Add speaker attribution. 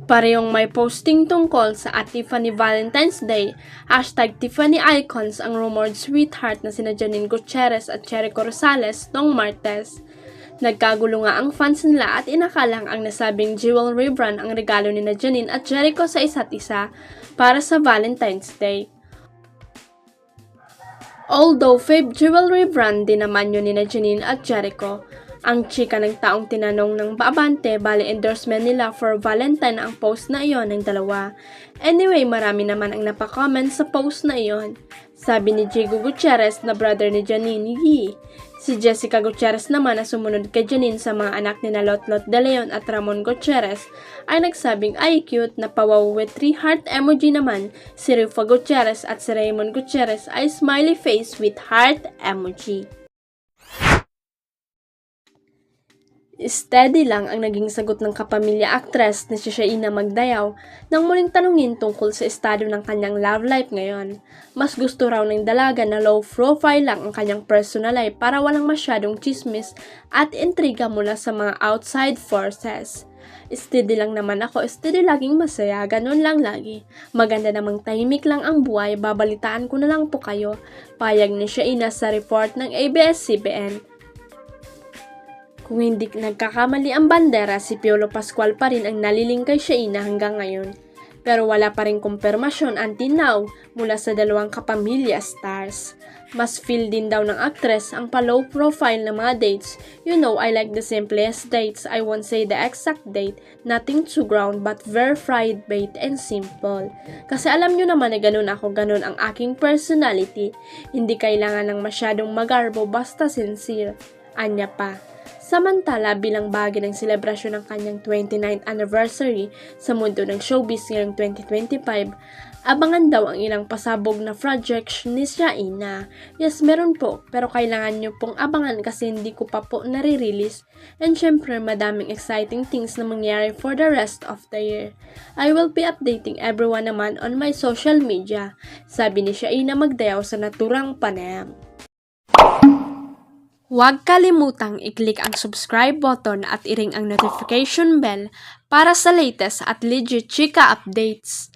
Speaker 1: Parehong may posting tungkol sa at Tiffany Valentine's Day, #Tiffany Icons ang rumored sweetheart na sina Janine Gutierrez at Jericho Rosales noong Martes. Nagkagulo nga ang fans nila at inakalang ang nasabing jewelry brand ang regalo ni Janine at Jericho sa isa't isa para sa Valentine's Day. Although fave jewelry brand din naman yun ni Janine at Jericho, ang chika ng taong tinanong ng Baabante bali endorsement nila for Valentine ang post na iyon ng dalawa. Anyway, marami naman ang napaka-comment sa post na iyon. Sabi ni Jigo Gutierrez na brother ni Janine, Yee. Si Jessica Gutierrez naman na sumunod kay Janine sa mga anak ni Lotlot De Leon at Ramon Gutierrez ay nagsabing ay cute na pawaw with 3 heart emoji naman. Si Rufa Gutierrez at si Raymond Gutierrez ay smiley face with heart emoji. Steady lang ang naging sagot ng kapamilya actress na si Shaina Magdayaw nang muling tanungin tungkol sa estado ng kanyang love life ngayon. Mas gusto raw ng dalaga na low profile lang ang kanyang personal life para walang masyadong chismis at intriga mula sa mga outside forces. Steady lang naman ako, steady laging masaya, ganun lang lagi. Maganda namang tahimik lang ang buhay, babalitaan ko na lang po kayo. Payag ni Shaina sa report ng ABS-CBN. Kung hindi nagkakamali ang bandera, si Piolo Pascual pa rin ang naliling kay Shaina hanggang ngayon. Pero wala pa rin kumpirmasyon until now mula sa dalawang kapamilya stars. Mas feel din daw ng actress ang pa-low profile na mga dates. You know, I like the simplest dates. I won't say the exact date. Nothing too ground but very private and simple. Kasi alam nyo naman na ganun ako, ganun ang aking personality. Hindi kailangan ng masyadong magarbo basta sincere. Anya pa. Samantala, bilang bahagi ng selebrasyon ng kanyang 29th anniversary sa mundo ng showbiz ngayong 2025, abangan daw ang ilang pasabog na projects ni Shaina. Yes, meron po, pero kailangan nyo pong abangan kasi hindi ko pa po nare-release. And syempre, madaming exciting things na mangyari for the rest of the year. I will be updating everyone naman on my social media, sabi ni Shaina Magdayaw sa naturang panayam. Huwag kalimutang i-click ang subscribe button at i-ring ang notification bell para sa latest at legit chika updates.